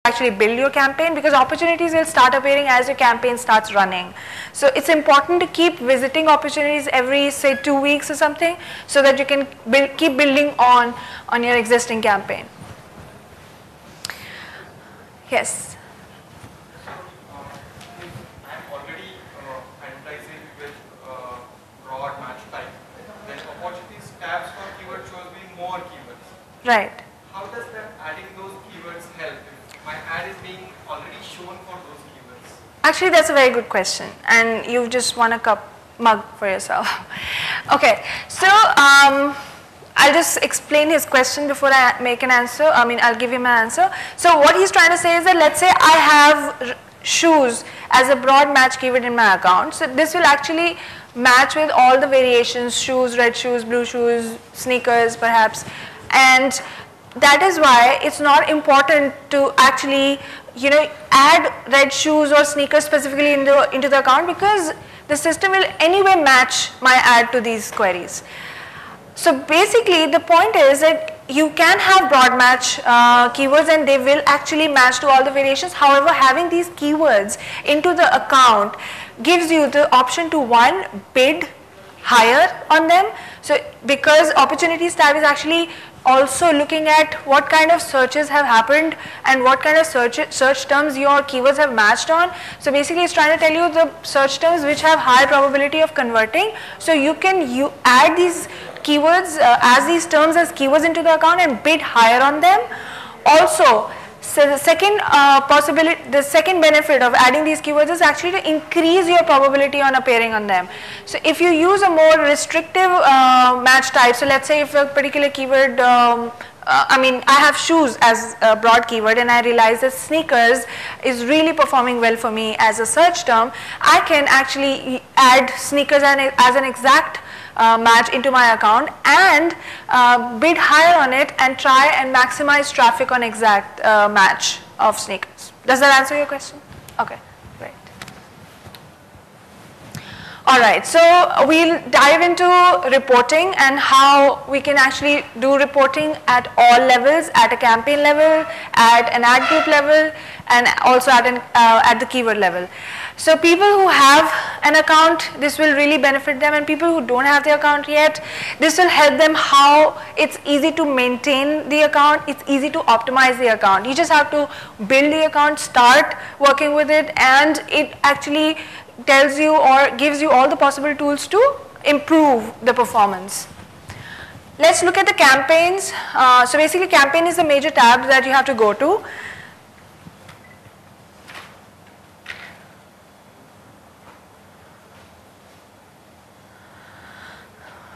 actually build your campaign, because opportunities will start appearing as your campaign starts running. So it's important to keep visiting opportunities every, say, 2 weeks or something, so that you can keep building on your existing campaign. Yes. I'm already advertising with broad match type, then opportunities tabs for keyword shows me more keywords. Right. How does that adding those keywords help if my ad is being already shown for those keywords? Actually, that's a very good question, and you've just won a mug for yourself. Okay, so I'll just explain his question before I make an answer. I'll give him an answer. So what he's trying to say is that, let's say I have shoes as a broad match keyword in my account. So this will actually match with all the variations: shoes, red shoes, blue shoes, sneakers perhaps. And that is why it's not important to actually, add red shoes or sneakers specifically into the account, because the system will anyway match my ad to these queries. So basically the point is that you can have broad match keywords and they will actually match to all the variations. However, having these keywords into the account gives you the option to, one, bid higher on them. So because opportunities tab is actually also looking at what kind of searches have happened and what kind of search terms your keywords have matched on. So basically it's trying to tell you the search terms which have high probability of converting. So you can add these keywords as these terms as keywords into the account and bid higher on them. Also, so the second benefit of adding these keywords is actually to increase your probability on appearing on them. So if you use a more restrictive match type, so let's say if a particular keyword, I have shoes as a broad keyword and I realize that sneakers is really performing well for me as a search term, I can actually add sneakers as an exact match into my account and bid higher on it and try and maximize traffic on exact match of sneakers. Does that answer your question? Okay, great. Alright, so we'll dive into reporting and how we can actually do reporting at all levels, at a campaign level, at an ad group level, and also at the keyword level. So people who have an account, this will really benefit them, and people who don't have the account yet, this will help them how it's easy to maintain the account, it's easy to optimize the account. You just have to build the account, start working with it, and it actually tells you or gives you all the possible tools to improve the performance. Let's look at the campaigns. So basically campaign is the major tab that you have to go to.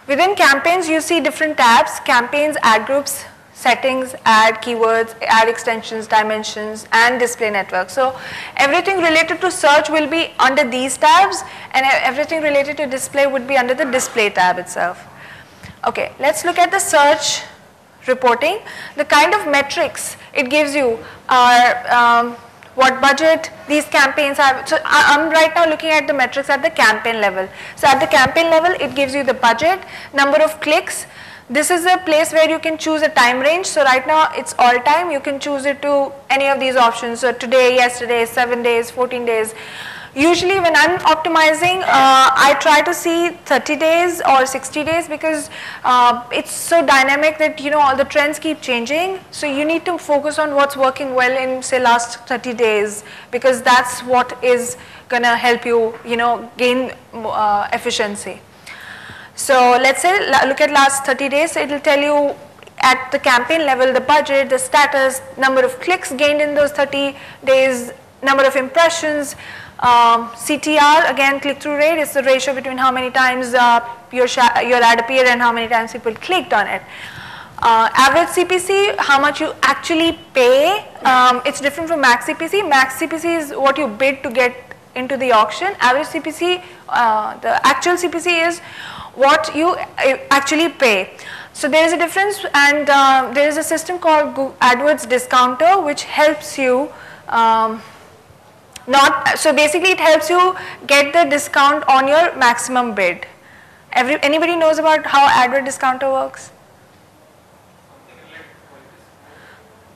Within campaigns, you see different tabs: campaigns, ad groups, settings, ad keywords, ad extensions, dimensions, and display network. So everything related to search will be under these tabs, and everything related to display would be under the display tab itself. Okay, let's look at the search reporting. The kind of metrics it gives you are what budget these campaigns have. So I'm right now looking at the metrics at the campaign level. So at the campaign level, it gives you the budget, number of clicks. This is a place where you can choose a time range. So right now it's all time. You can choose it to any of these options. So today, yesterday, 7 days, 14 days. Usually when I'm optimizing, I try to see 30 days or 60 days because it's so dynamic that all the trends keep changing. So you need to focus on what's working well in, say, last 30 days, because that's what is going to help you, gain efficiency. So let's say look at last 30 days. It will tell you at the campaign level the budget, the status, number of clicks gained in those 30 days, number of impressions. CTR, again, click-through rate, is the ratio between how many times your ad appeared and how many times people clicked on it. Average CPC, how much you actually pay. It's different from max CPC. Max CPC is what you bid to get into the auction. Average CPC, the actual CPC is what you actually pay. So there is a difference, and there is a system called AdWords discounter which helps you so basically it helps you get the discount on your maximum bid. Anybody knows about how AdWords discounter works?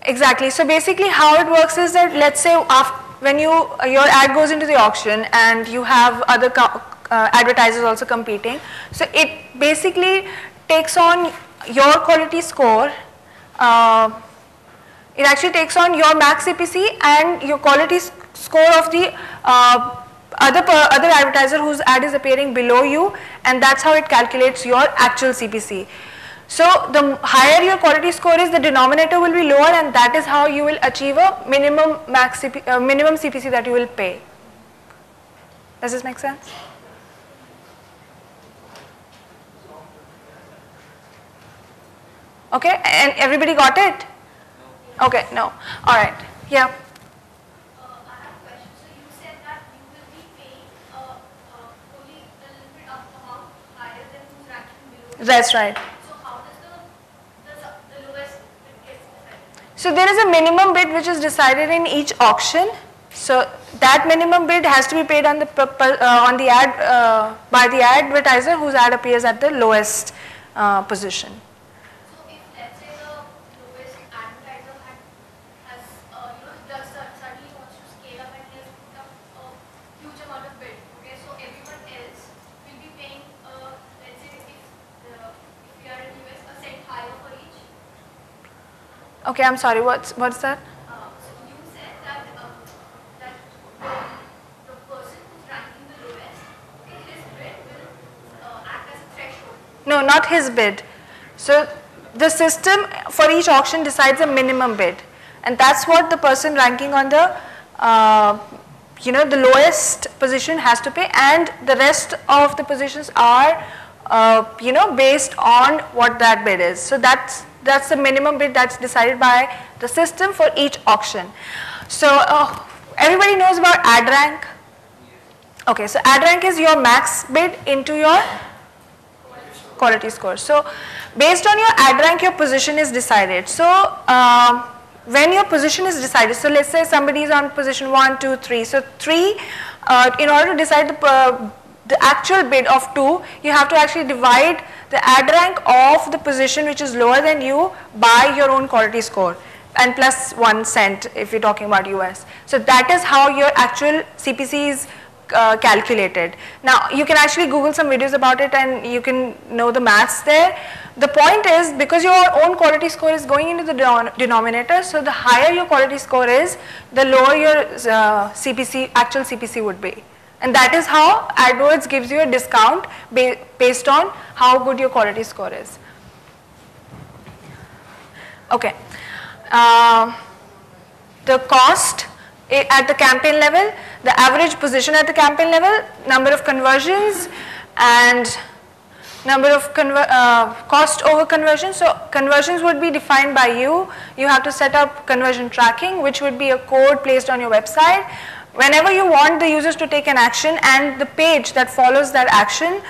Exactly. So basically how it works is that, let's say when your ad goes into the auction and you have other advertisers also competing, so it basically takes on your quality score, it actually takes on your max CPC and your quality score of the other advertiser whose ad is appearing below you, and that's how it calculates your actual CPC. So the higher your quality score is, the denominator will be lower, and that is how you will achieve a minimum minimum CPC that you will pay. Does this make sense? Okay, and everybody got it? Okay, no. All right. Yeah. I have a question. So you said that you will be paying only a little bit of amount higher than who's ranking below. That's right. So how does the lowest bid get decided? So there is a minimum bid which is decided in each auction. So that minimum bid has to be paid on the ad by the advertiser whose ad appears at the lowest position. So if let's say the lowest advertiser has suddenly wants to scale up and he has put up a huge amount of bid, okay, so everyone else will be paying let's say if we are in US a cent higher for each. Okay, I'm sorry. What's that? So you said that that the person who's ranking the lowest, okay, his bid will act as a threshold. No, not his bid. So the system for each auction decides a minimum bid, and that's what the person ranking on the the lowest position has to pay, and the rest of the positions are based on what that bid is. So that's the minimum bid that's decided by the system for each auction. So everybody knows about ad rank. Okay, so ad rank is your max bid into your quality score. So based on your ad rank, your position is decided. So when your position is decided, so let's say somebody is on position 1, 2, 3. So 3, in order to decide the actual bid of 2, you have to actually divide the ad rank of the position which is lower than you by your own quality score, and plus 1 cent if you're talking about US. So that is how your actual CPC is calculated. Now you can actually Google some videos about it and you can know the maths there. The point is, because your own quality score is going into the denominator, so the higher your quality score is, the lower your actual CPC would be. And that is how AdWords gives you a discount based on how good your quality score is. Okay. The cost at the campaign level, the average position at the campaign level, number of conversions, and number of cost over conversion. So conversions would be defined by you. You have to set up conversion tracking, which would be a code placed on your website. Whenever you want the users to take an action, and the page that follows that action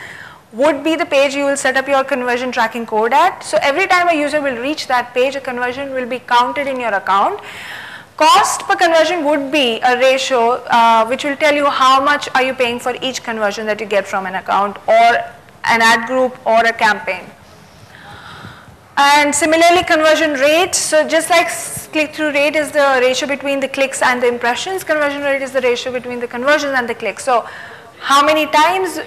would be the page you will set up your conversion tracking code at. So every time a user will reach that page, a conversion will be counted in your account. Cost per conversion would be a ratio which will tell you how much are you paying for each conversion that you get from an account or an ad group or a campaign. And similarly, conversion rate, so just like click-through rate is the ratio between the clicks and the impressions, conversion rate is the ratio between the conversions and the clicks. So how many times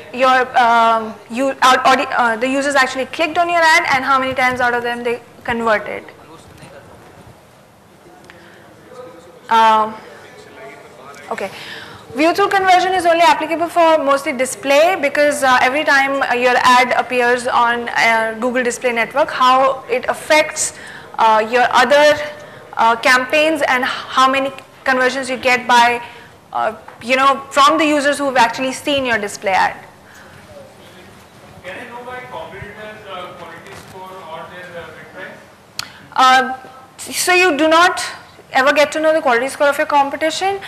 the users actually clicked on your ad and how many times out of them they converted. Okay. View-through conversion is only applicable for mostly display, because every time your ad appears on Google Display Network, how it affects your other campaigns and how many conversions you get by, from the users who have actually seen your display ad. Can I know my competitors' quality score or their bid price? So you do not ever get to know the quality score of your competition.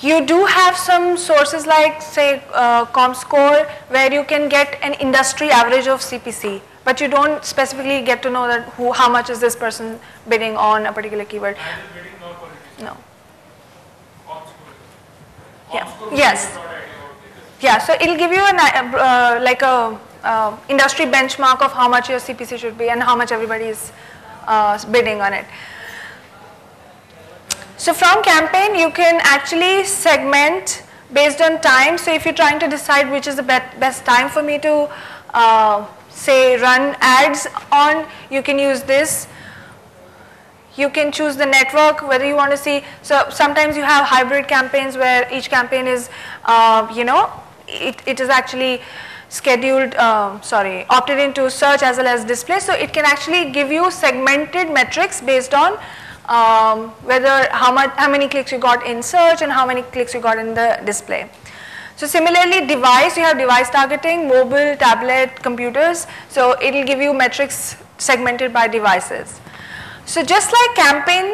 You do have some sources like, say, ComScore, where you can get an industry average of CPC, but you don't specifically get to know that how much is this person bidding on a particular keyword. And the bidding, no quality score. No. ComScore. Yeah. ComScore Yes. is not idea about this. Yeah. So it'll give you an like a industry benchmark of how much your CPC should be and how much everybody is bidding on it. So from campaign, you can actually segment based on time. So if you're trying to decide which is the best time for me to say run ads on, you can use this. You can choose the network, whether you want to see. So sometimes you have hybrid campaigns where each campaign is, it is actually scheduled, opted into search as well as display. So it can actually give you segmented metrics based on whether how many clicks you got in search and how many clicks you got in the display. So similarly, device, you have device targeting, mobile, tablet, computers. So it will give you metrics segmented by devices. So just like campaign,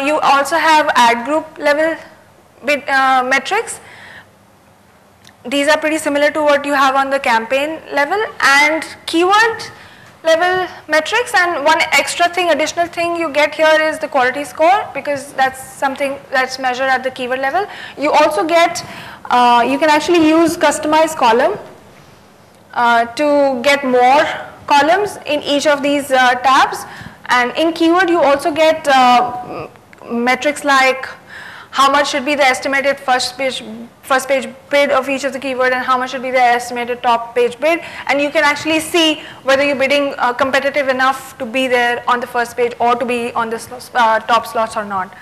you also have ad group level metrics. These are pretty similar to what you have on the campaign level, and keyword level metrics. And one extra thing, additional thing you get here is the quality score, because that's something that's measured at the keyword level. You also get, you can actually use customized column to get more columns in each of these tabs. And in keyword, you also get metrics like how much should be the estimated first page bid of each of the keyword, and how much should be the estimated top page bid. And you can actually see whether you're bidding competitive enough to be there on the first page or to be on the top slots or not.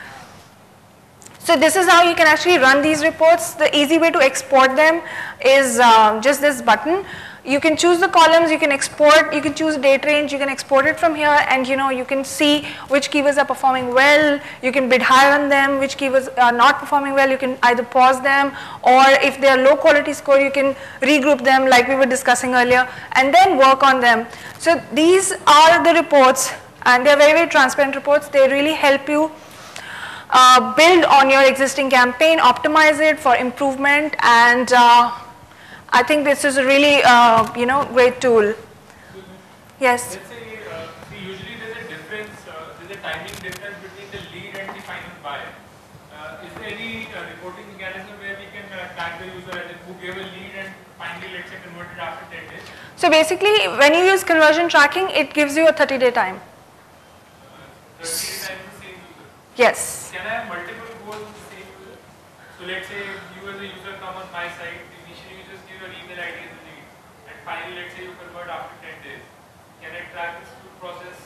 So this is how you can actually run these reports. The easy way to export them is just this button. You can choose the columns, you can export, you can choose date range, you can export it from here, and you can see which keywords are performing well. You can bid higher on them. Which keywords are not performing well, you can either pause them, or if they are low quality score, you can regroup them like we were discussing earlier, and then work on them. So these are the reports, and they are very, very transparent reports. They really help you build on your existing campaign, optimize it for improvement, and I think this is a really great tool. Yes. Let's say, usually there's a difference, there's a timing difference between the lead and the final buy. Is there any reporting mechanism where we can tag the user as in who gave a lead and finally, let's say, converted after 10 days? So basically, when you use conversion tracking, it gives you a 30-day time. 30-day time with the same user? Yes. Can I have multiple goals with the same user? So let's say you as a user come on my site, initially you just give your email ID as a lead, and finally let's say you convert after 10 days. Can I track this process?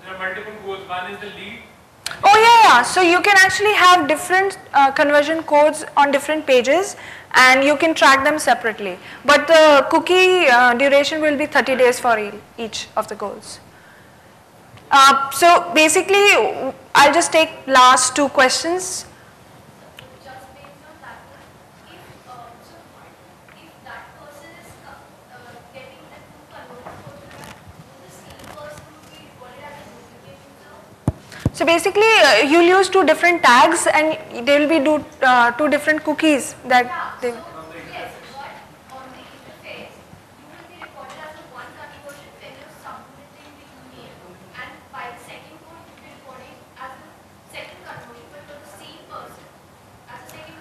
There are multiple goals. One is the lead. Oh yeah. So you can actually have different conversion codes on different pages, and you can track them separately. But the cookie duration will be 30 days for each of the goals. So basically, I'll just take last two questions. Just based on that one, if that person is getting the two converted codes, will the same person be recorded as a duplicate user? So basically, you'll use two different tags, and there will be two different cookies that they. Yes, but on the interface, you will be recorded as a one conversion when you're submitting the email, and by the second code, you'll be recording as a second conversion, but for the same person as a second,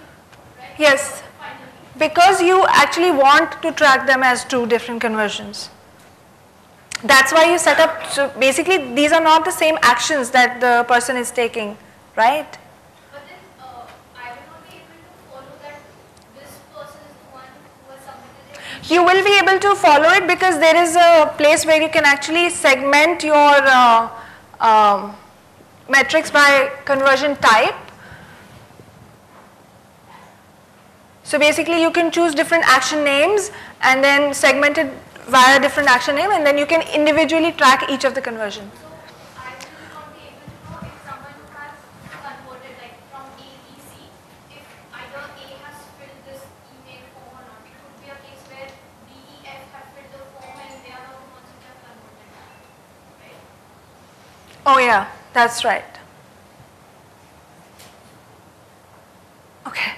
right? Yes. Finally. Because you actually want to track them as two different conversions. That's why you set up, so basically these are not the same actions that the person is taking, right? But then I will not be able to follow that this person is the one who has submitted it. You will be able to follow it because there is a place where you can actually segment your metrics by conversion type. So basically you can choose different action names and then segment it via different action name, and then you can individually track each of the conversions. So I will not be able to know if someone has converted like from A, B, C, if either A has filled this email form or not. It could be a case where D, E, F have filled the form and they are the ones which have converted that, right? Oh yeah, that's right. Okay.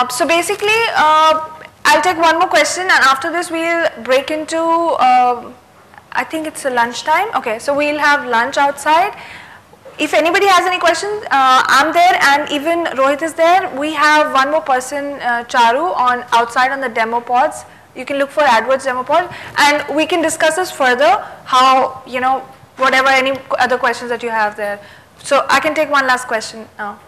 So basically, I'll take one more question, and after this we'll break into, I think it's a lunch time. Okay, so we'll have lunch outside. If anybody has any questions, I'm there, and even Rohit is there. We have one more person, Charu, on outside on the demo pods. You can look for AdWords demo pod, and we can discuss this further, how, whatever any other questions that you have there. So I can take one last question now.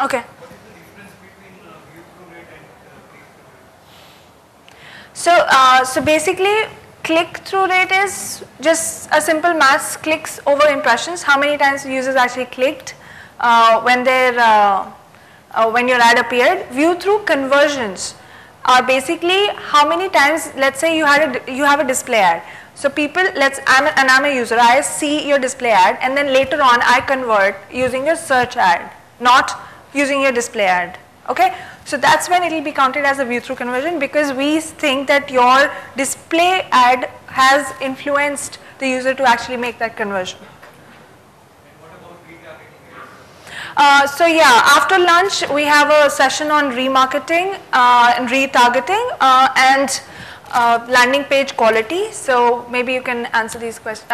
Okay. What is the difference between view-through rate and click-through rate? So basically, click-through rate is just a simple maths, clicks over impressions. How many times users actually clicked when your ad appeared. View-through conversions are basically how many times. Let's say you have a display ad. So people, I'm a user. I see your display ad, and then later on I convert using your search ad, not using your display ad. Okay, so that's when it will be counted as a view-through conversion, because we think that your display ad has influenced the user to actually make that conversion. And what about retargeting? So yeah, after lunch we have a session on remarketing and retargeting and landing page quality. So maybe you can answer these questions.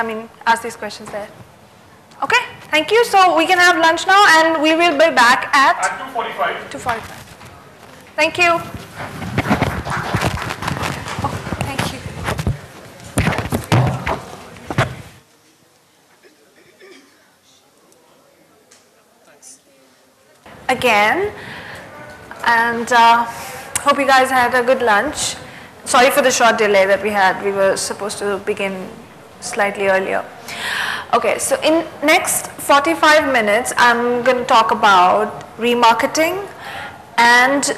Ask these questions there. Okay, thank you. So we can have lunch now, and we will be back at 2:45. 2:45. Thank you. Oh, thank you. Again, and hope you guys had a good lunch. Sorry for the short delay that we had. We were supposed to begin slightly earlier. Okay, so in next 45 minutes, I'm going to talk about remarketing and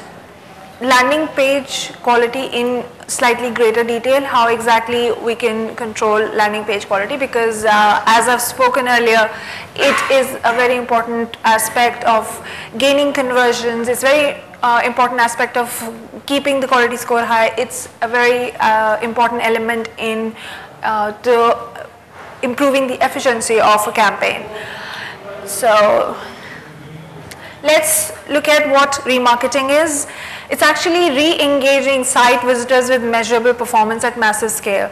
landing page quality in slightly greater detail, how exactly we can control landing page quality, because as I've spoken earlier, it is a very important aspect of gaining conversions. It's very important aspect of keeping the quality score high. It's a very important element in improving the efficiency of a campaign. So let's look at what remarketing is. It's actually re-engaging site visitors with measurable performance at massive scale.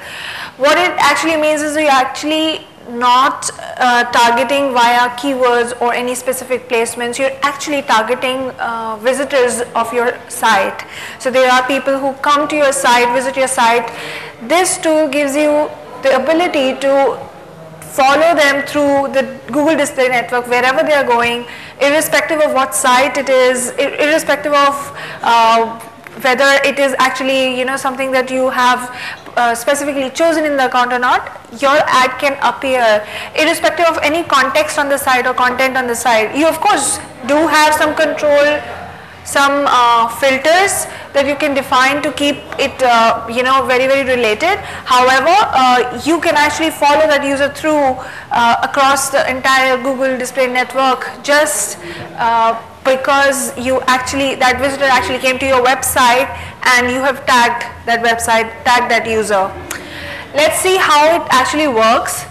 What it actually means is you're actually not targeting via keywords or any specific placements. You're actually targeting visitors of your site. So there are people who come to your site, visit your site. This tool gives you the ability to follow them through the Google Display Network wherever they are going, irrespective of what site it is, irrespective of whether it is actually something that you have specifically chosen in the account or not. Your ad can appear irrespective of any context on the site or content on the site. You of course do have some control, some filters that you can define to keep it very, very related. However, you can actually follow that user through across the entire Google Display Network just because that visitor actually came to your website and you have tagged that website, tagged that user. Let's see how it actually works.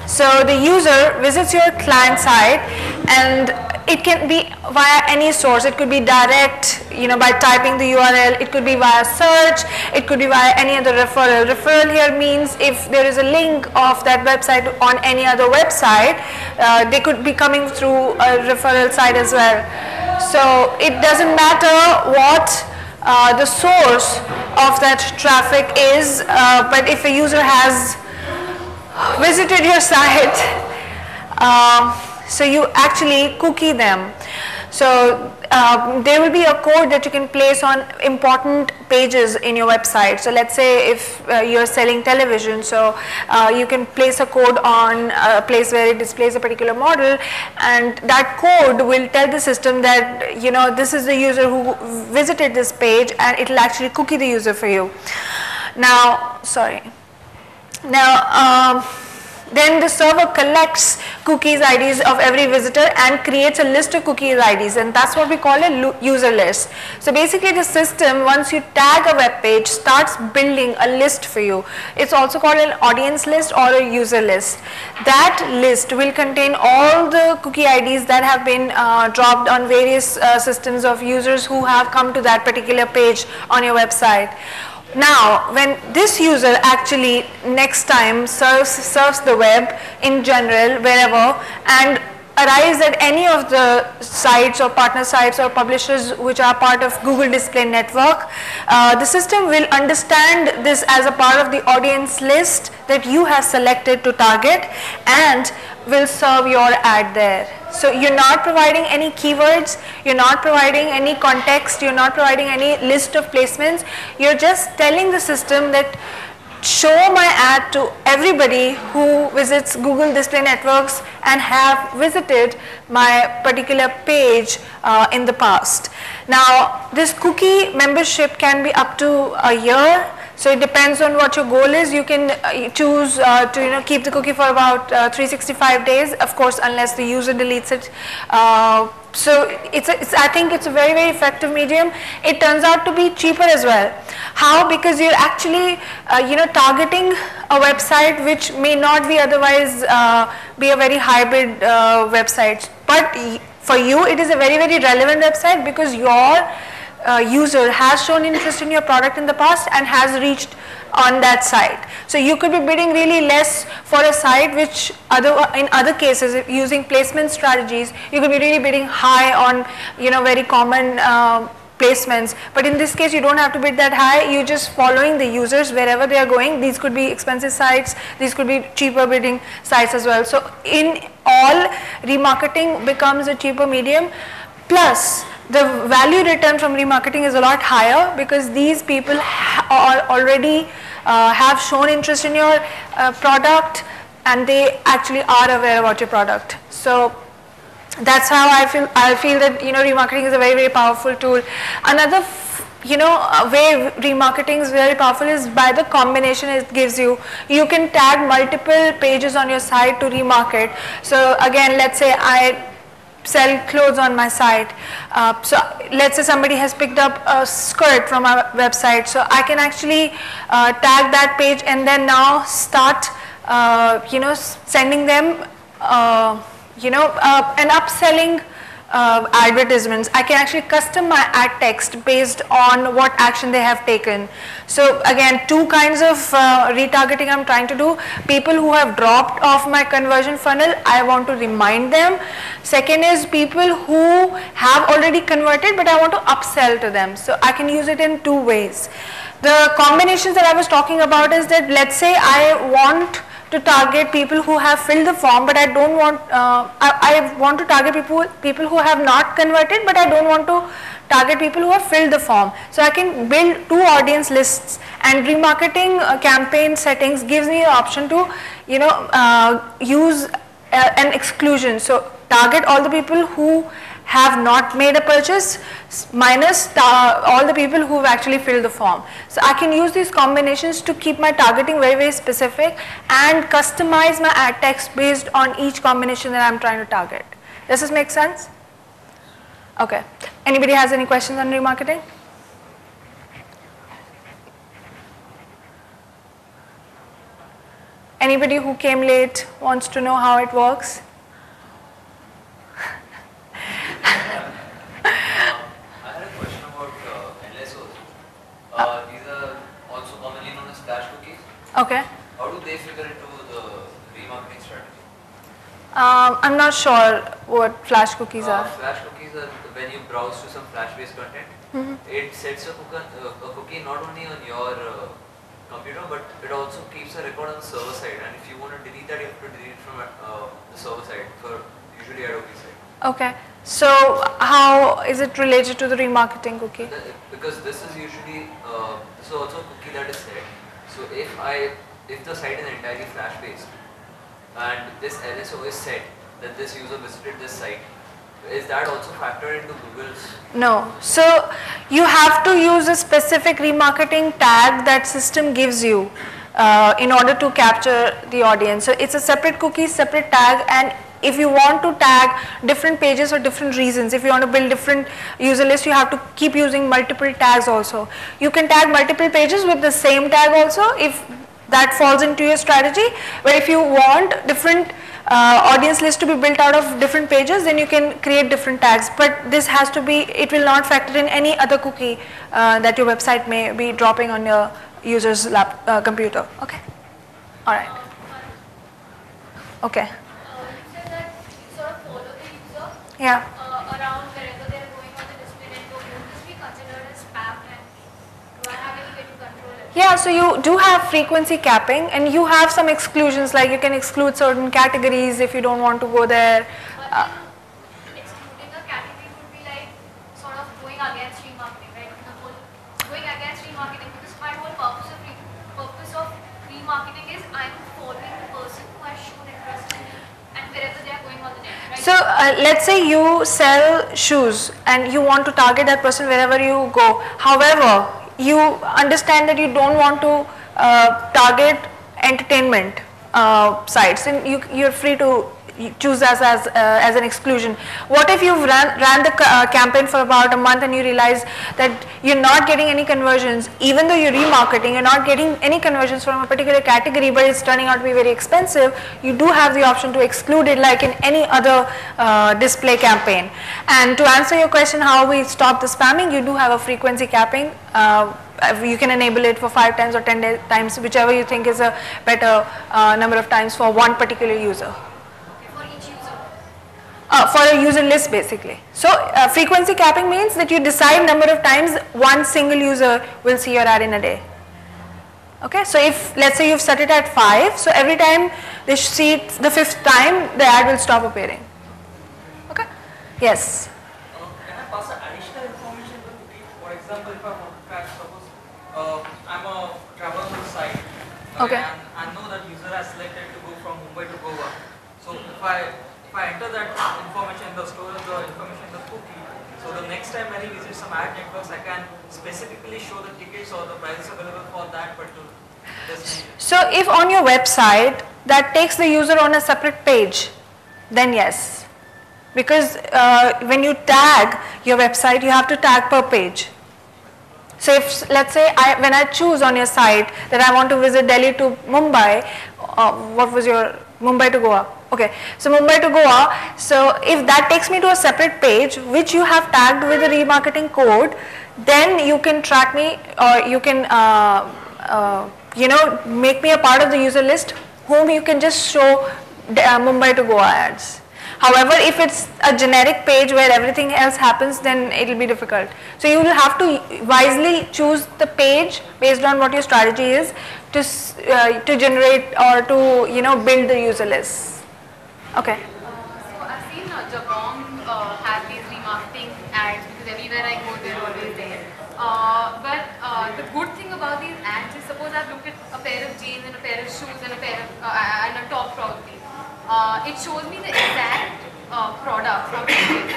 So the user visits your client site, and it can be via any source. It could be direct, by typing the URL. It could be via search. It could be via any other referral. Referral here means if there is a link of that website on any other website, they could be coming through a referral site as well. So it doesn't matter what the source of that traffic is, but if a user has visited your site, so you actually cookie them. So there will be a code that you can place on important pages in your website. So let's say if you're selling television, so you can place a code on a place where it displays a particular model, and that code will tell the system that this is the user who visited this page, and it will actually cookie the user for you. Now, then the server collects cookies IDs of every visitor and creates a list of cookies IDs, and that's what we call a user list. So basically the system, once you tag a web page, starts building a list for you. It's also called an audience list or a user list. That list will contain all the cookie IDs that have been dropped on various systems of users who have come to that particular page on your website. Now, when this user actually next time surfs the web in general, wherever, and arrives at any of the sites or partner sites or publishers which are part of Google Display Network, the system will understand this as a part of the audience list that you have selected to target and will serve your ad there. So you're not providing any keywords, you're not providing any context, you're not providing any list of placements, you're just telling the system that show my ad to everybody who visits Google Display Networks and have visited my particular page in the past. Now this cookie membership can be up to a year. So it depends on what your goal is. You can choose to keep the cookie for about 365 days, of course, unless the user deletes it. So I think it's a very, very effective medium. It turns out to be cheaper as well. How? Because you're actually targeting a website which may not be otherwise be a very hybrid website. But for you, it is a very, very relevant website because your user has shown interest in your product in the past and has reached on that site. So you could be bidding really less for a site which in other cases, using placement strategies, you could be really bidding high on very common placements. But in this case, you don't have to bid that high. You're just following the users wherever they are going. These could be expensive sites. These could be cheaper bidding sites as well. So in all, remarketing becomes a cheaper medium. Plus, the value return from remarketing is a lot higher because these people already have shown interest in your product and they actually are aware about your product. So that's how I feel that remarketing is a very, very powerful tool. Another way remarketing is very powerful is by the combination it gives you. You can tag multiple pages on your site to remarket. So again, let's say I sell clothes on my site. So let's say somebody has picked up a skirt from our website. So I can actually tag that page and then now start sending them an upselling advertisements. I can actually custom my ad text based on what action they have taken. So again, two kinds of retargeting I'm trying to do. People who have dropped off my conversion funnel, I want to remind them. Second is people who have already converted but I want to upsell to them. So I can use it in two ways. The combinations that I was talking about is that let's say I want to target people who have filled the form, but I don't want, I want to target people who have not converted, but I don't want to target people who have filled the form. So I can build two audience lists, and remarketing campaign settings gives me the option to, use an exclusion. So target all the people who have not made a purchase minus all the people who have actually filled the form. So I can use these combinations to keep my targeting very, very specific and customize my ad text based on each combination that I'm trying to target. Does this make sense? Okay. Anybody has any questions on remarketing? Anybody who came late wants to know how it works? I had a question about LSOs. These are also commonly known as flash cookies. Okay. How do they figure into the remarketing strategy? I'm not sure what flash cookies are. Flash cookies are when you browse to some flash-based content. It sets a cookie not only on your computer, but it also keeps a record on the server side. And if you want to delete that, you have to delete it from the server side, for usually Adobe side. Okay. So how is it related to the remarketing cookie? Because this is usually this is also a cookie that is set. So if the site is entirely flash based and this LSO is set that this user visited this site, is that also factored into Google's? No. So you have to use a specific remarketing tag that system gives you in order to capture the audience. So it's a separate cookie, separate tag, and if you want to tag different pages for different reasons, if you want to build different user lists, you have to keep using multiple tags also. You can tag multiple pages with the same tag also if that falls into your strategy. But if you want different audience lists to be built out of different pages, then you can create different tags. But this has to be, it will not factor in any other cookie that your website may be dropping on your user's computer. Okay. All right. Okay. You said that you sort of follow Yeah. around wherever they're going on the display network, would this be considered as spam, and do I have any way to control it? Yeah, so you do have frequency capping and you have some exclusions, like you can exclude certain categories if you don't want to go there. But then excluding a category would be like sort of going against remarketing, right? The whole going against remarketing, because my whole purpose of remarketing is I'm following the person who has shown interest in me and wherever they are going on the net, right? So let's say you sell shoes and you want to target that person wherever you go. However, you understand that you don't want to target entertainment sites, and you're free to choose as an exclusion. What if you've ran the campaign for about a month and you realize that you're not getting any conversions, even though you're remarketing, you're not getting any conversions from a particular category, but it's turning out to be very expensive. You do have the option to exclude it like in any other display campaign. And to answer your question, how we stop the spamming, you do have a frequency capping. You can enable it for 5 times or 10 times, whichever you think is a better number of times for one particular user. For each user. For a user list basically. So frequency capping means that you decide number of times one single user will see your ad in a day. Okay, so if let's say you've set it at 5, so every time they see it the 5th time, the ad will stop appearing. Okay, yes. Can I pass additional information to the cookie? For example, if I want to track, suppose I'm a travel site, Okay. and I know that user has selected to go from Mumbai to Goa. So if I enter that information in the storage or information in the cookie, so the next time when he visits some ad networks, I can specifically show the tickets or the prices available for that particular destination. So if on your website that takes the user on a separate page, then yes. Because when you tag your website, you have to tag per page. So if let's say when I choose on your site that I want to visit Delhi to Mumbai, what was your Mumbai to Goa? Okay, so Mumbai to Goa. So if that takes me to a separate page which you have tagged with a remarketing code, then you can track me, or you can make me a part of the user list whom you can just show Mumbai to Goa ads. However, if it's a generic page where everything else happens, then it will be difficult. So you will have to wisely choose the page based on what your strategy is to generate or to build the user list. Okay. So I've seen Jabong have these remarketing ads because everywhere I go they're always there. But the good thing about these ads is, suppose I've looked at a pair of jeans and a pair of shoes and a pair of and a top probably. It shows me the exact product from the.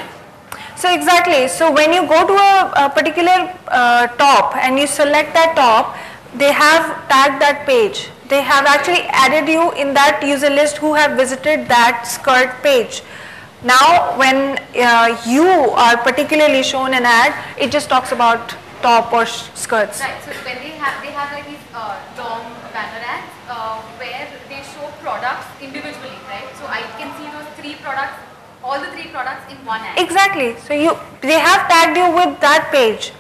So exactly. So when you go to a particular top and you select that top, they have tagged that page. They have actually added you in that user list who have visited that skirt page. Now when you are particularly shown an ad, it just talks about top or skirts. Right. So when they have like these long banner ads where they show products individually, right? So I can see those 3 products, all the 3 products in one ad. Exactly. So they have tagged you with that page.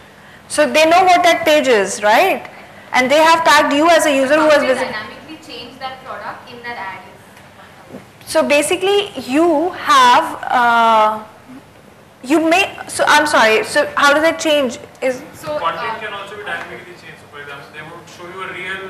So they know what that page is, right? And they have tagged you as a user who has visited. Dynamically change that product in that ad. So basically you have, so I'm sorry, so how does that change? So Content can also be dynamically changed. So for example, they would show you a real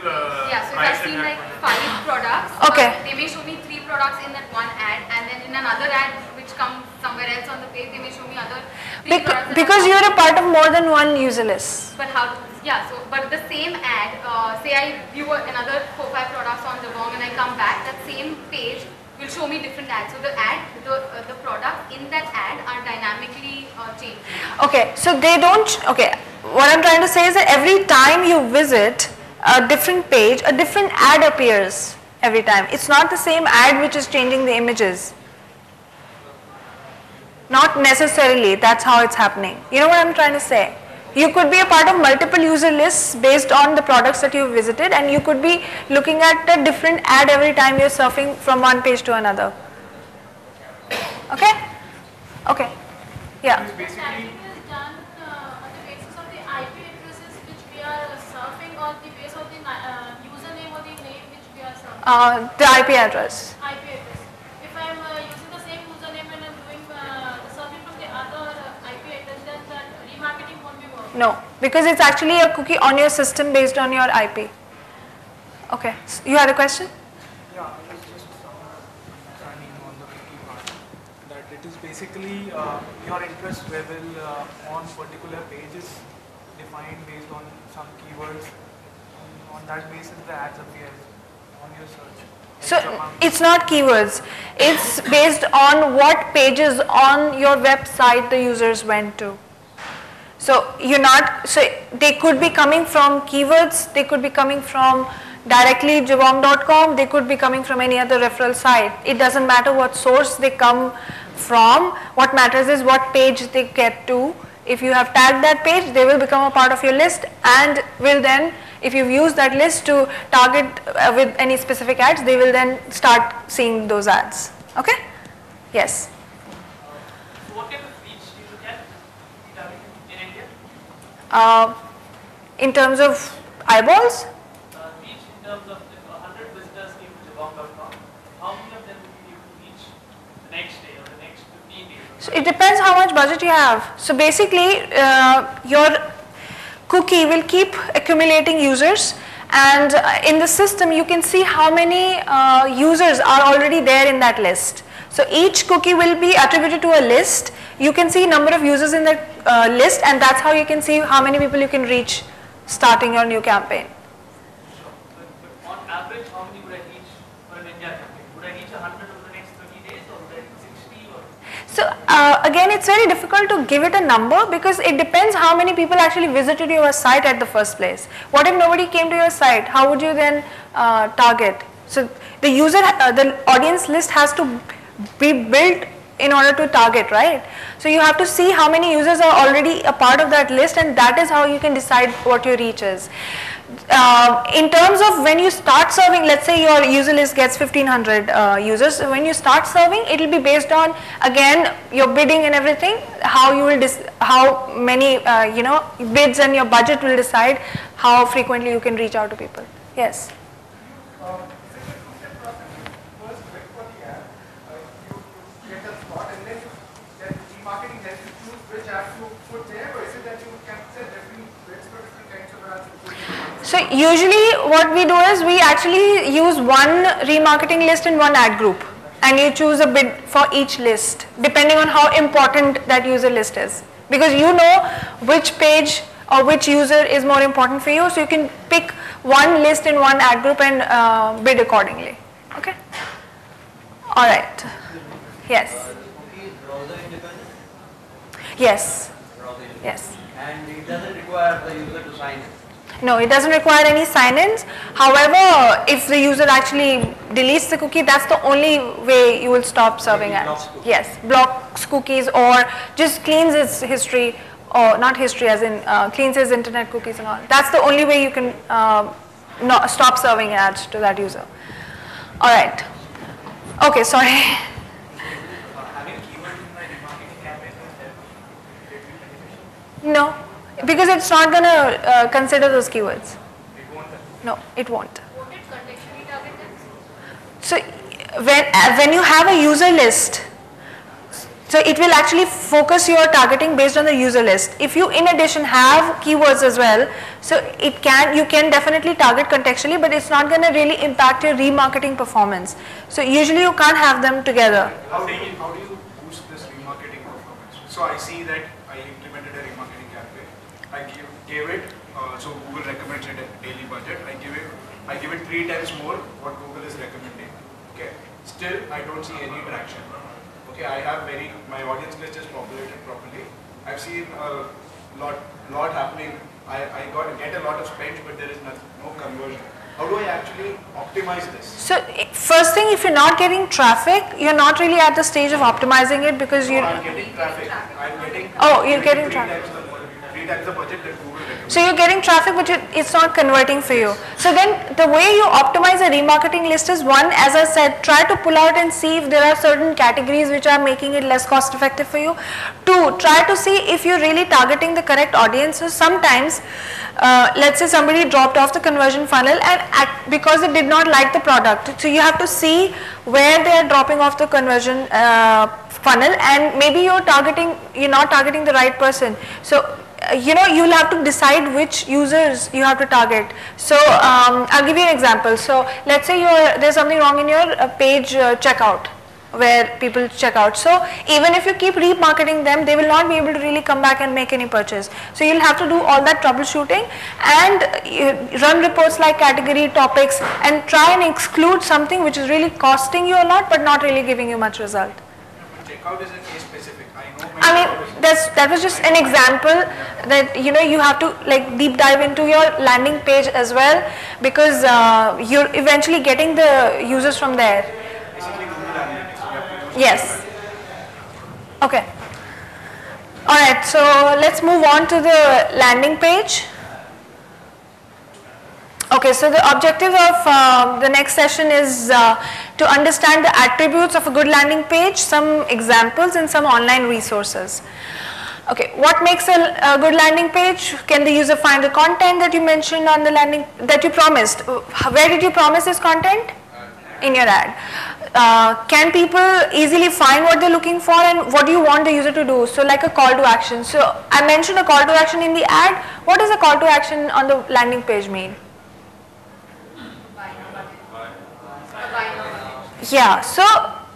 yeah, so if price I've seen at like that point. 5 products, Okay. They may show me 3 products in that one ad, and then in another ad which comes somewhere else on the page, they may show me other 3 products. Because you're a part of more than one user list. But how? Yeah. So, but the same ad, say I view another 4-5 products on Jabong and I come back, that same page will show me different ads. So the ad, the products in that ad are dynamically changed. Okay, so they don't, okay, what I'm trying to say is that every time you visit a different page, a different ad appears every time. It's not the same ad which is changing the images. Not necessarily, that's how it's happening. You know what I'm trying to say? You could be a part of multiple user lists based on the products that you've visited, and you could be looking at a different ad every time you're surfing from one page to another. Okay? Okay. Yeah. Tagging is done on the basis of the IP addresses which we are surfing, or the basis of the username or the name which we are surfing. The IP address. IP address. If I am using the same username and I am doing the No, because it's actually a cookie on your system based on your IP. Okay, you had a question? Yeah, I was just understanding on the cookie part that it is basically your interest level on particular pages defined based on some keywords. On that basis, the ads appear on your search. So it's not keywords, it's based on what pages on your website the users went to. So they could be coming from keywords, they could be coming from directly jabong.com, they could be coming from any other referral site. It doesn't matter what source they come from, what matters is what page they get to. If you have tagged that page, they will become a part of your list and will then, if you've used that list to target with any specific ads, they will then start seeing those ads. Okay? Yes? So what kind of reach do you look at in India? In terms of eyeballs? Reach in terms of if 100 visitors came to jabong.com, how many of them would you be able to reach the next day or the next 15 days? So it depends how much budget you have. So basically, your cookie will keep accumulating users, and in the system you can see how many users are already there in that list. So each cookie will be attributed to a list. You can see number of users in that list, and that's how you can see how many people you can reach starting your new campaign. But on average, how many would I reach for an India campaign? Would I reach 100 over the next 30 days or would I reach 60 or? So again, it's very difficult to give it a number because it depends how many people actually visited your site at the first place. What if nobody came to your site? How would you then target? So the the audience list has to be built in order to target, right? So you have to see how many users are already a part of that list, and that is how you can decide what your reach is. In terms of when you start serving, let's say your user list gets 1500 users. So when you start serving, it will be based on, again, your bidding and everything, how you will how many bids, and your budget will decide how frequently you can reach out to people. Yes. Is it a two-step process? First, wait for the ad, you get a spot, and then remarketing helps you choose which ad to put there, or is it that you can set different bids for different kinds of ads? So usually what we do is we actually use one remarketing list in one ad group, and you choose a bid for each list depending on how important that user list is, because you know which page or which user is more important for you, so you can pick one list in one ad group and bid accordingly. Okay? Alright. Yes. Cookie is browser independent? Yes. Browser independent. Yes. And it doesn't require the user to sign in. No, it doesn't require any sign-ins. However, if the user actually deletes the cookie, that's the only way you will stop serving ads. Yes, blocks cookies or just cleans its history, or not history as in cleans his internet cookies and all. That's the only way you can not stop serving ads to that user. All right. Okay, sorry. Having keywords in my remarketing campaign will help me get beneficial. No, because it's not going to consider those keywords. It won't. No, it won't. Won't it contextually target them? So when you have a user list, so it will actually focus your targeting based on the user list. If you in addition have keywords as well, so you can definitely target contextually, but it's not going to really impact your remarketing performance. So usually you can't have them together. How do you boost this remarketing performance? So I see that I implemented a remarketing campaign. I gave it, so Google recommends it at daily budget. I give it 3 times more what Google is recommending. Okay. Still, I don't see any traction. Okay, my audience list is populated properly. I've seen a lot happening. I get a lot of spends, but there is no conversion. How do I actually optimize this? So first thing, if you're not getting traffic, you're not really at the stage of optimizing it because you. I'm getting traffic. I'm getting. Oh, you're getting traffic. 3 times the budget that Google recommends. So you're getting traffic, but it's not converting for you. So then the way you optimize a remarketing list is, one, as I said, try to pull out and see if there are certain categories which are making it less cost effective for you. 2, try to see if you're really targeting the correct audiences. Sometimes, let's say somebody dropped off the conversion funnel and because they did not like the product. So you have to see where they are dropping off the conversion funnel, and maybe you're not targeting the right person. So you know, you'll have to decide which users you have to target. So I'll give you an example. So let's say there's something wrong in your page checkout, where people check out. So even if you keep remarketing them, they will not be able to really come back and make any purchase. So you'll have to do all that troubleshooting and run reports like category, topics, and try and exclude something which is really costing you a lot but not really giving you much result. Checkout is a case specific. I mean, that was just an example that, you know, you have to like deep dive into your landing page as well, because you're eventually getting the users from there. Basically, Google Analytics. You have to use Yes. Okay. Alright, so let's move on to the landing page. Okay, so the objective of the next session is to understand the attributes of a good landing page, some examples and some online resources. Okay, what makes a good landing page? Can the user find the content that you mentioned on the landing, that you promised? Where did you promise this content? In your ad. Can people easily find what they're looking for, and what do you want the user to do? So like a call to action. So I mentioned a call to action in the ad. What does a call to action on the landing page mean? Yeah, so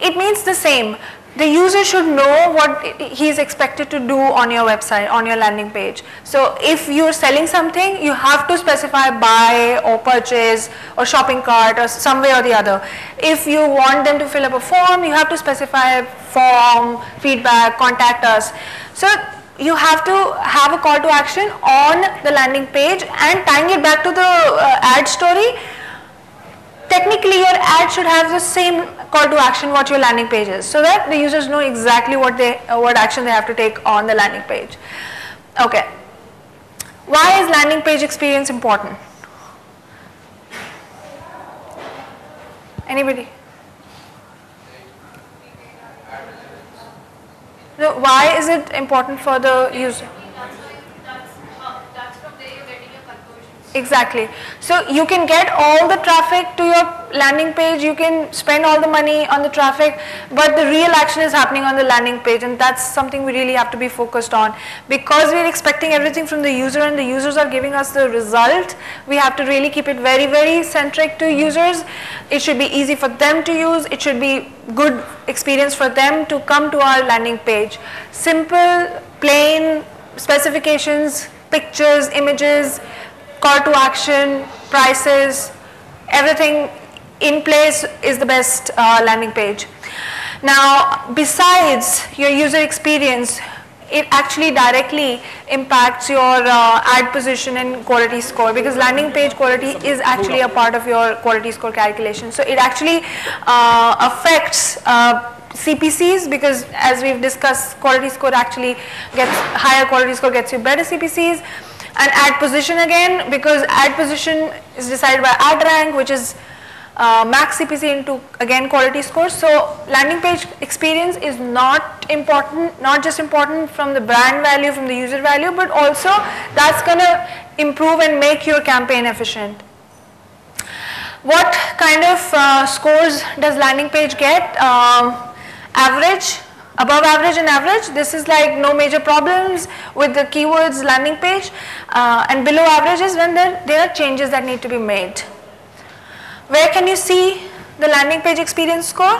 it means the same. The user should know what he is expected to do on your website, on your landing page. So if you're selling something, you have to specify buy or purchase or shopping cart or some way or the other. If you want them to fill up a form, you have to specify form, feedback, contact us. So you have to have a call to action on the landing page, and tying it back to the ad story. Technically, your ad should have the same call to action what your landing page is, so that the users know exactly what action they have to take on the landing page. Okay. Why is landing page experience important? Anybody? So why is it important for the user? That's from there you're getting your conversions. Exactly. So you can get all the traffic to your landing page, you can spend all the money on the traffic, but the real action is happening on the landing page, and that's something we really have to be focused on. Because we're expecting everything from the user and the users are giving us the result, we have to really keep it very, very centric to users. It should be easy for them to use, it should be good experience for them to come to our landing page. Simple, plain specifications, pictures, images, call to action, prices, everything in place is the best landing page. Now, besides your user experience, it actually directly impacts your ad position and quality score, because landing page quality is actually a part of your quality score calculation. So it actually affects CPCs, because as we've discussed, quality score actually gets higher quality score gets you better CPCs. And ad position again, because ad position is decided by ad rank, which is max CPC into again quality score. So landing page experience is not important, not just important from the brand value, from the user value, but also that's going to improve and make your campaign efficient. What kind of scores does landing page get? Average, above average and average. This is like no major problems with the keywords landing page, and below average is when there are changes that need to be made. Where can you see the landing page experience score?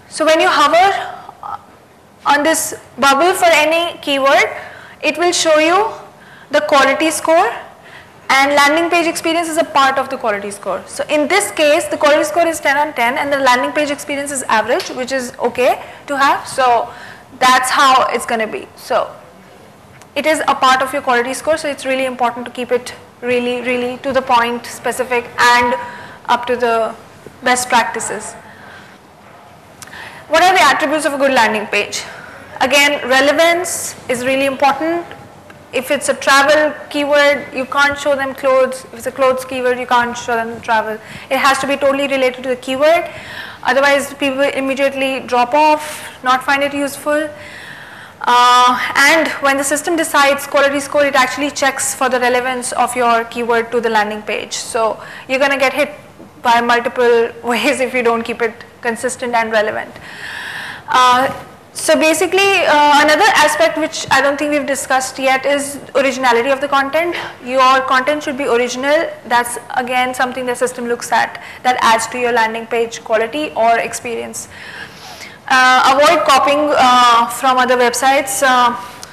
So when you hover on this bubble for any keyword, it will show you the quality score, and landing page experience is a part of the quality score. So in this case, the quality score is 10 on 10 and the landing page experience is average, which is okay to have. So that's how it's going to be. So it is a part of your quality score, so it's really important to keep it really, really to the point, specific, and up to the best practices. What are the attributes of a good landing page? Again, relevance is really important. If it's a travel keyword, you can't show them clothes. If it's a clothes keyword, you can't show them travel. It has to be totally related to the keyword. Otherwise, people immediately drop off, not find it useful. And when the system decides quality score, it actually checks for the relevance of your keyword to the landing page. So you're going to get hit by multiple ways if you don't keep it consistent and relevant. So basically, another aspect which I don't think we've discussed yet is originality of the content. Your content should be original. That's again something the system looks at that adds to your landing page quality or experience. Avoid copying from other websites.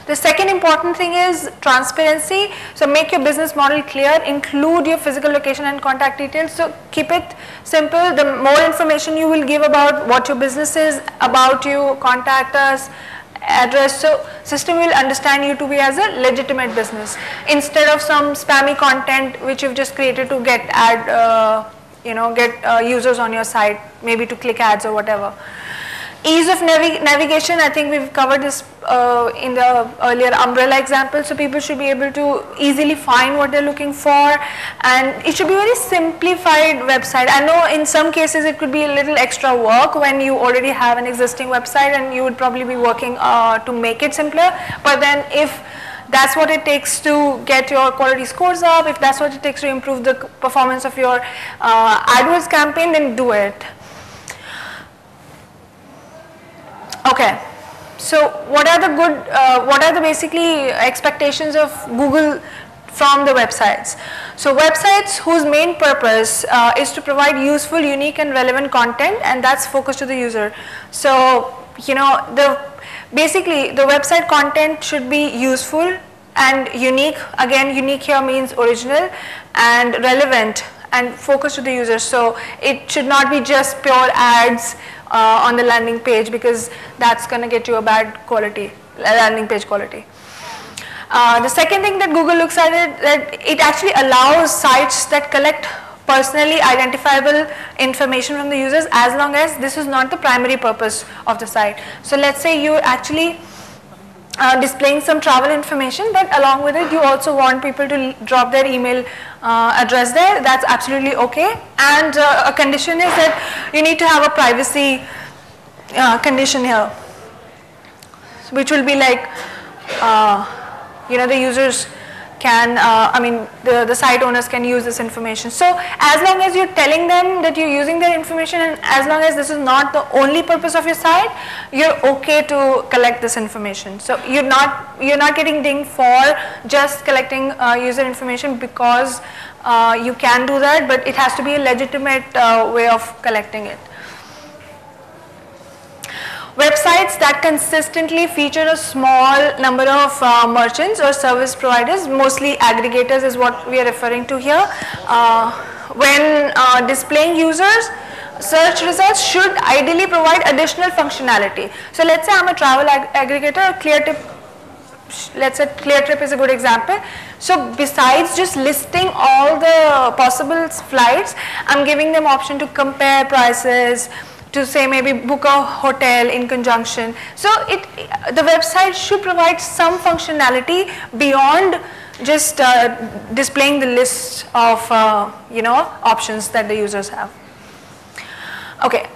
The second important thing is transparency. So make your business model clear, include your physical location and contact details. So keep it simple. The more information you will give about what your business is, about you, contact us, address, so system will understand you to be as a legitimate business instead of some spammy content which you've just created to get users on your site, maybe to click ads or whatever. Ease of navigation, I think we've covered this in the earlier umbrella example. So people should be able to easily find what they're looking for, and it should be a very simplified website. I know in some cases it could be a little extra work when you already have an existing website and you would probably be working to make it simpler, but then if that's what it takes to get your quality scores up, if that's what it takes to improve the performance of your AdWords campaign, then do it. Okay, so what are the basically expectations of Google from the websites? So websites whose main purpose is to provide useful, unique and relevant content, and that's focused to the user. So basically the website content should be useful and unique. Again, unique here means original, and relevant and focused to the user. So it should not be just pure ads on the landing page, because that's going to get you a bad quality, landing page quality. The second thing that Google looks at it, that it actually allows sites that collect personally identifiable information from the users, as long as this is not the primary purpose of the site. So let's say you're actually displaying some travel information, but along with it you also want people to drop their email address there. That's absolutely okay, and a condition is that you need to have a privacy condition here, which will be like the users can, the site owners can use this information. So as long as you're telling them that you're using their information, and as long as this is not the only purpose of your site, you're okay to collect this information. So you're not getting dinged for just collecting user information, because you can do that, but it has to be a legitimate way of collecting it. Websites that consistently feature a small number of merchants or service providers, mostly aggregators is what we are referring to here. When displaying users, search results should ideally provide additional functionality. So let's say I'm a travel aggregator, let's say ClearTrip is a good example. So besides just listing all the possible flights, I'm giving them option to compare prices, to say maybe book a hotel in conjunction. So the website should provide some functionality beyond just displaying the list of options that the users have. Okay,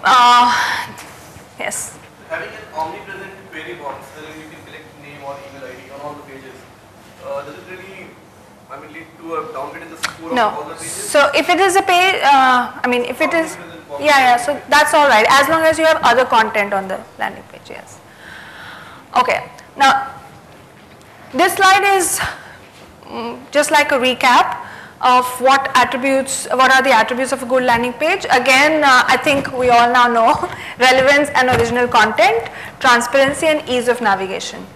yes. Having an omnipresent query box where you can collect name or email ID on all the pages, does it really lead to a downgrade in the score of all the pages? So if it is a page, if it is, so that's all right, as long as you have other content on the landing page, yes. Okay, now this slide is just like a recap of what are the attributes of a good landing page. Again, I think we all now know relevance and original content, transparency and ease of navigation.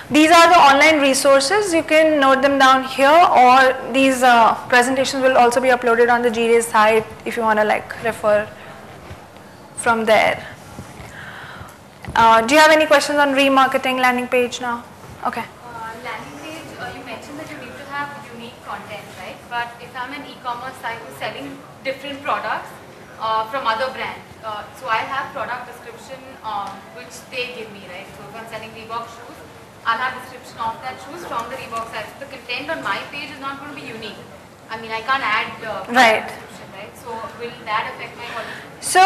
These are the online resources. You can note them down here, or these presentations will also be uploaded on the GDA site if you want to refer from there. Do you have any questions on remarketing landing page now? Okay. Landing page, you mentioned that you need to have unique content, right? But if I'm an e-commerce site who's selling different products from other brands, so I have product description which they give me, right? So if I'm selling Reebok shoes, I'll have description of that shoes from the Reebok site. So the content on my page is not going to be unique. I can't add right. Description, right? So will that affect my quality? So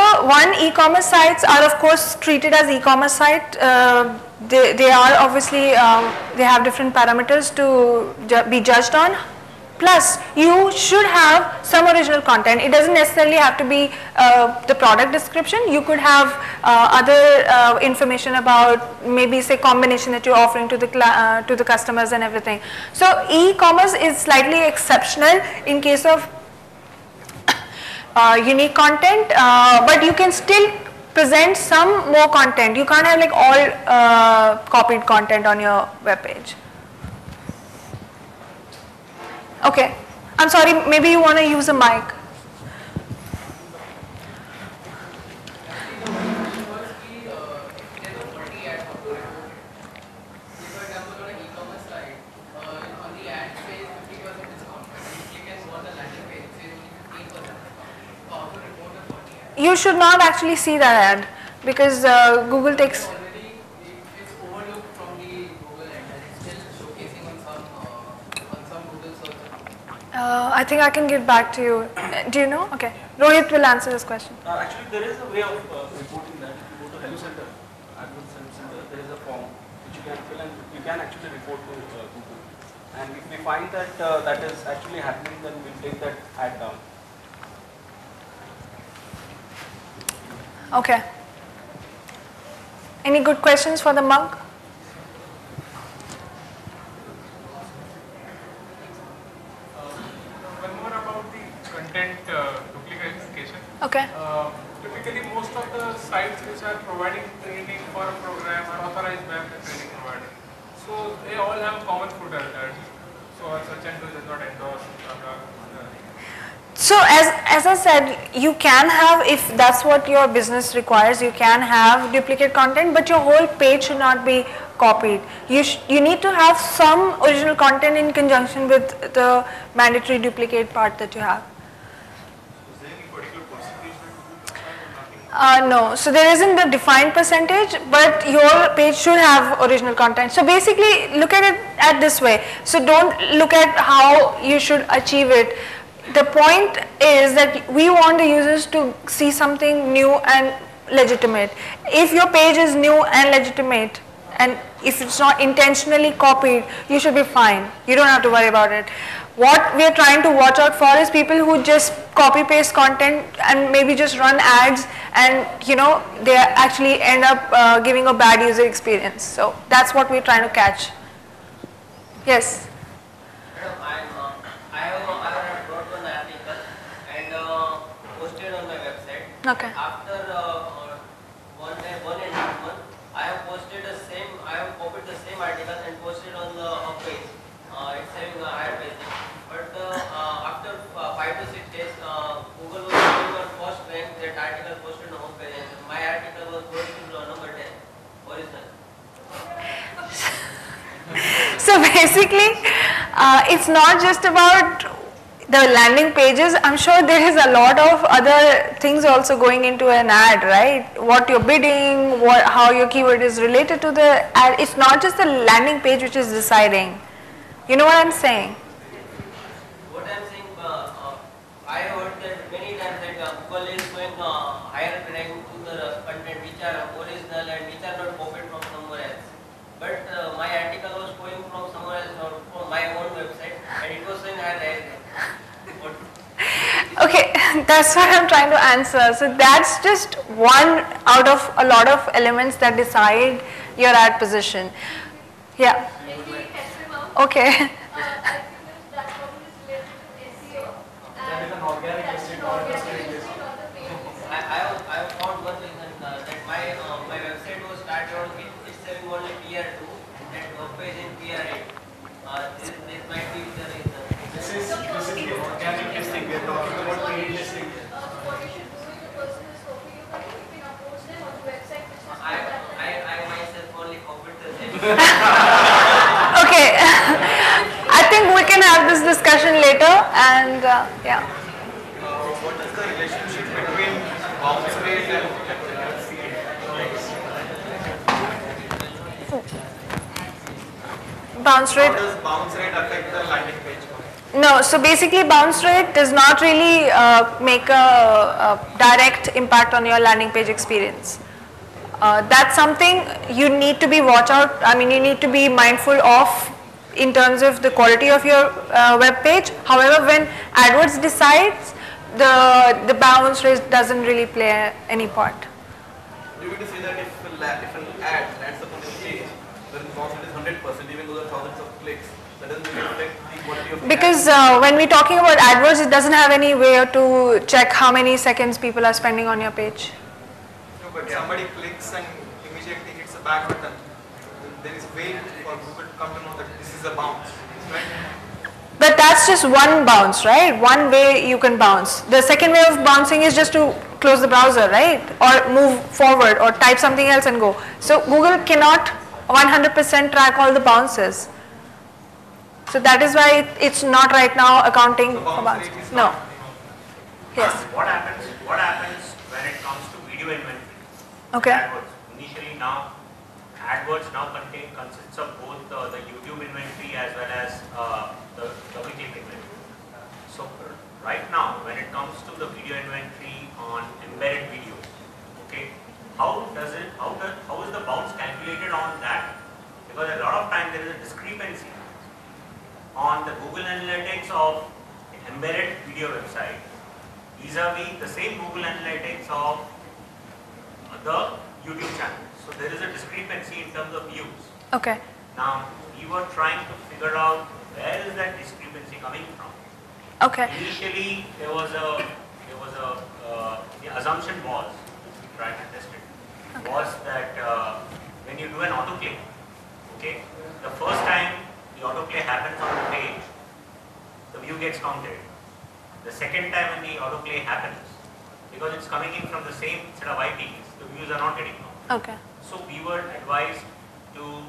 e-commerce sites are of course treated as e-commerce site. They are obviously, they have different parameters to be judged on. Plus, you should have some original content. It doesn't necessarily have to be the product description. You could have other information about maybe say combination that you're offering to the customers and everything. So e-commerce is slightly exceptional in case of unique content, but you can still present some more content. You can't have like all copied content on your web page. Okay, I'm sorry, maybe you want to use a mic. You should not actually see that ad because Google takes. It's overlooked from the Google end and it's still showcasing on some Google search. I think I can get back to you. Do you know? Okay. Rohit will answer this question. Actually, there is a way of reporting that. If you go to Hello Center, AdWords Hello Center, there is a form which you can fill and you can actually report to Google. And if we find that that is actually happening, then we'll take that ad down. Okay. Any good questions for the mug? One more about the content duplication. Okay. Typically, most of the sites which are providing training for a program are authorized by the training provider. So they all have a common footer that such and such does not endorse. So as I said, you can have, if that's what your business requires, you can have duplicate content, but your whole page should not be copied. You need to have some original content in conjunction with the mandatory duplicate part that you have. Is there any particular percentage that you No, so there isn't a defined percentage, but your page should have original content. So basically look at it at this way. So don't look at how you should achieve it. The point is that we want the users to see something new and legitimate. If your page is new and legitimate, and if it's not intentionally copied, you should be fine. You don't have to worry about it. What we are trying to watch out for is people who just copy paste content and maybe just run ads, and they actually end up giving a bad user experience. So that's what we're trying to catch. Yes. Okay. After one and a half month, I have posted the same. I have copied the same article and posted on the hub page. It's having a higher page. But after 5 to 6 days, Google was showing on first rank that article posted on home page. And my article was going to number 10, original. So basically, it's not just about the landing pages. I'm sure there is a lot of other things also going into an ad, right? What you're bidding, how your keyword is related to the ad. It's not just the landing page which is deciding. You know what I'm saying? What I'm saying, I heard that many times that Google is going higher rank to the content which are original and which are not copied from somewhere else. But my article was going from somewhere else or from my own website, and it was saying higher rank. Okay, that's what I'm trying to answer. So that's just one out of a lot of elements that decide your ad position. Yeah. Okay. I think that problem is related to SEO. That is an organic listing or custom listing. I have found one reason that my website was started on it's selling only PR2 and web page in PR8. This might be the reason. This is the organic listing. We are talking about paid listing. What you should do is the person is copying you, but you can upload them on the website which is I myself only copied the same. Okay. I think we can have this discussion later, and yeah. What is the relationship between bounce rate and Bounce rate. how does bounce rate affect the landing page? No, so basically bounce rate does not really make a direct impact on your landing page experience. That's something you need to be watch out. I mean, you need to be mindful of in terms of the quality of your web page. However, when AdWords decides, the bounce rate doesn't really play any part. You mean to say that if an ad lands upon your page, then the bounce rate is 100%, even though there are thousands of clicks, that doesn't really affect the quality of the Because ad? when we're talking about AdWords, it doesn't have any way to check how many seconds people are spending on your page. No, but somebody clicks and immediately hits a back button. There is a way for Google to come to know that this is a bounce, right? But that's just one bounce, right? One way you can bounce. The second way of bouncing is just to close the browser, right? Or move forward or type something else and go. So Google cannot 100% track all the bounces. So that is why it's not right now accounting for bounce. No. Yes. What happens when it comes to video inventory? Okay. AdWords. Initially now, AdWords now consists of both the YouTube inventory as well as the click inventory. So right now, when it comes to the video inventory on embedded videos, okay, how is the bounce calculated on that? Because a lot of time there is a discrepancy on the Google Analytics of embedded video website vis-a-vis the same Google Analytics of the YouTube channel. So there is a discrepancy in terms of views. Okay. Now we were trying to figure out where is that discrepancy coming from. Okay. Initially the assumption was, we tried to test it, was that when you do an autoclick, okay, the first time the autoplay happens on the page, the view gets counted. The second time when the autoplay happens, because it's coming in from the same set of IPs, the views are not getting counted. Okay. So we were advised to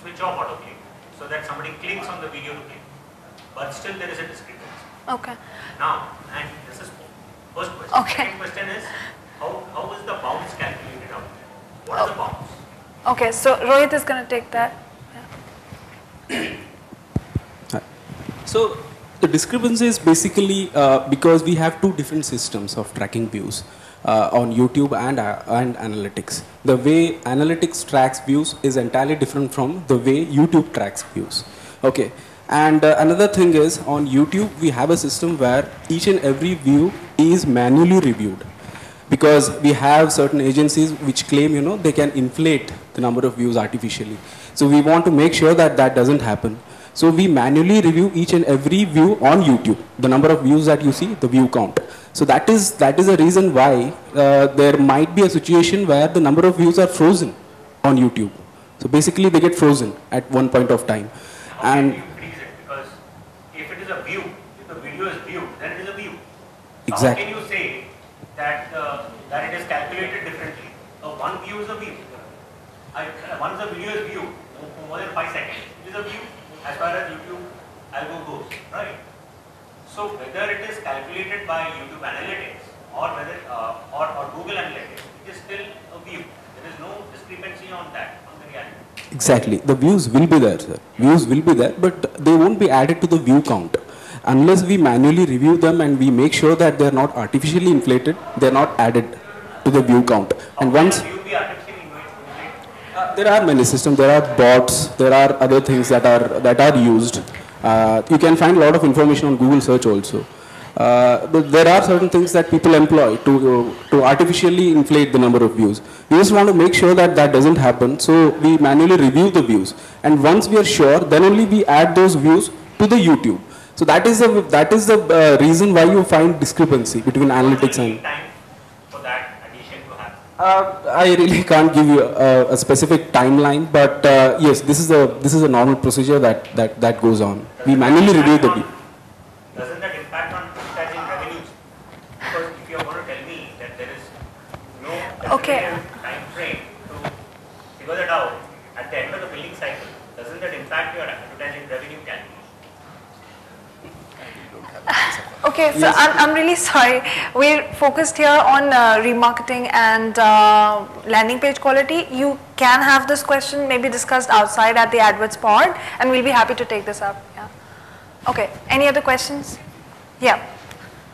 switch off autoplay so that somebody clicks on the video to click. But still there is a discrepancy. Okay. Now, and this is first question. Okay. Second question is, how is the bounce calculated out? What is the bounce? Okay, so Rohit is going to take that. So the discrepancy is basically because we have two different systems of tracking views on YouTube and analytics. The way analytics tracks views is entirely different from the way YouTube tracks views. Okay. And another thing is, on YouTube we have a system where each and every view is manually reviewed, because we have certain agencies which claim, you know, they can inflate the number of views artificially. So we want to make sure that that doesn't happen. So we manually review each and every view on YouTube, the number of views that you see, the view count. So that is a reason why there might be a situation where the number of views are frozen on YouTube. So basically they get frozen at one point of time. And because if it is a view, if the video is viewed, then it is a view. So exactly. how can you say that that it is calculated differently? One view is a view. Once the video is viewed for more than 5 seconds, it is a view as far as YouTube algo goes, right? So whether it is calculated by YouTube Analytics or whether or Google Analytics, it is still a view. There is no discrepancy on that, on the reality. Exactly. The views will be there, sir. Views will be there, but they won't be added to the view count. Unless we manually review them and we make sure that they are not artificially inflated, they are not added to the view count. And once there are many systems, there are bots, there are other things that are used. You can find a lot of information on Google search also. But there are certain things that people employ to artificially inflate the number of views. We just want to make sure that that doesn't happen, so we manually review the views. And once we are sure, then only we add those views to the YouTube. So that is the reason why you find discrepancy between analytics and. I really can't give you a specific timeline, but yes, this is a normal procedure that goes on. We manually review the view. Doesn't that impact on advertising revenues? Because if you are going to tell me that there is no time frame to figure that out at the end of the billing cycle, doesn't that impact your advertising revenue calculation? Okay, so I'm really sorry. We're focused here on remarketing and landing page quality. You can have this question maybe discussed outside at the AdWords pod, and we'll be happy to take this up. Yeah. Okay, any other questions? Yeah.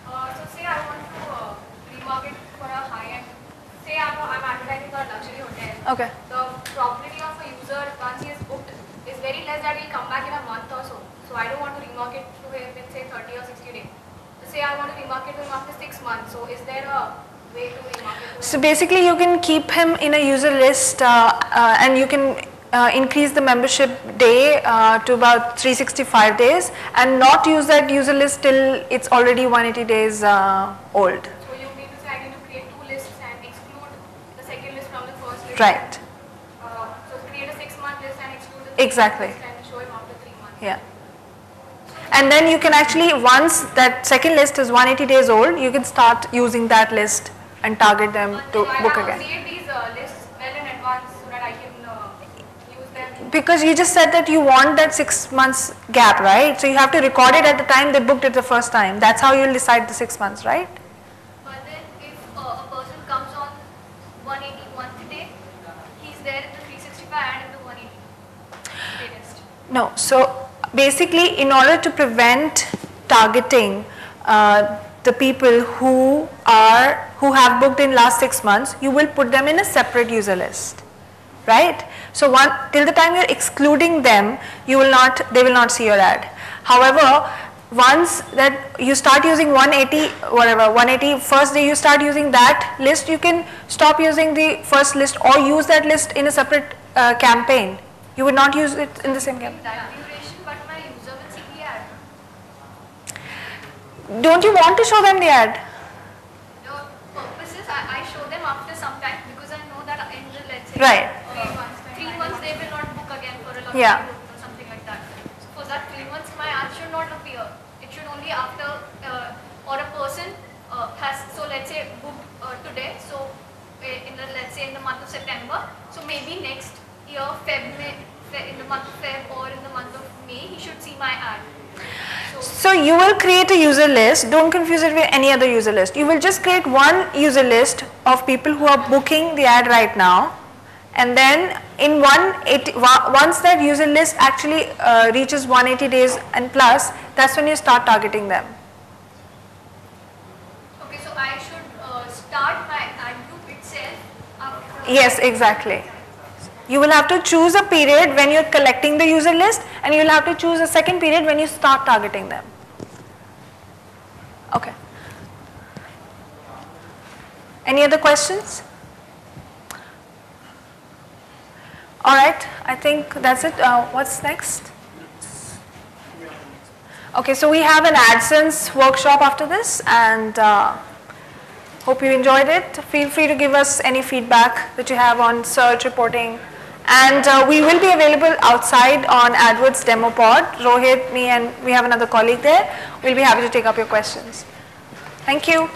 So say I want to remarket for a high-end, say I'm advertising for a luxury hotel. Okay. The probability of a user once he is booked is very realize that he'll come back in a month or so. So I don't want to remarket to him in say 30 or 60 days. So say I want to remarket to him after 6 months. So is there a way to remarket to him? So basically you can keep him in a user list and you can increase the membership day to about 365 days and not use that user list till it's already 180 days old. So you mean to say I need to create 2 lists and exclude the second list from the first list? Right. So create a 6-month list and exclude the Exactly. list and show him after 3 months. Yeah. And then you can actually, once that second list is 180 days old, you can start using that list and target them to book again. I have to create these lists well in advance so that I can use them. Because you just said that you want that 6 months gap, right? So you have to record it at the time they booked it the first time. That's how you'll decide the 6 months, right? But then if a person comes on 180 once a day, he's there in the 365 and in the 180 day list. No. So basically, in order to prevent targeting the people who have booked in last 6 months, you will put them in a separate user list, right? So till the time you're excluding them, they will not see your ad. However, once that you start using 180 first day you start using that list, you can stop using the first list or use that list in a separate campaign. You would not use it in the same campaign. That duration, but my user will see the ad. Don't you want to show them the ad? The purpose is I show them after some time because I know that in the let's say Right. 3 months they will not book again for a long Yeah. time or something like that. So for that 3 months my ad should not appear. It should only after or a person has let's say booked today. So let's say in the month of September. So maybe next year in the month of Feb or in the month of May he should see my ad. So you will create a user list. Don't confuse it with any other user list. You will just create one user list of people who are booking the ad right now, and then in once that user list actually reaches 180 days and plus, that's when you start targeting them. Okay, so I should start my ad group itself after. Yes, exactly. You will have to choose a period when you're collecting the user list, and you will have to choose a second period when you start targeting them. Okay. Any other questions? All right, I think that's it. What's next? Okay, so we have an AdSense workshop after this, and hope you enjoyed it. Feel free to give us any feedback that you have on search reporting. And we will be available outside on AdWords demo pod. Rohit, me, and we have another colleague there. We'll be happy to take up your questions. Thank you.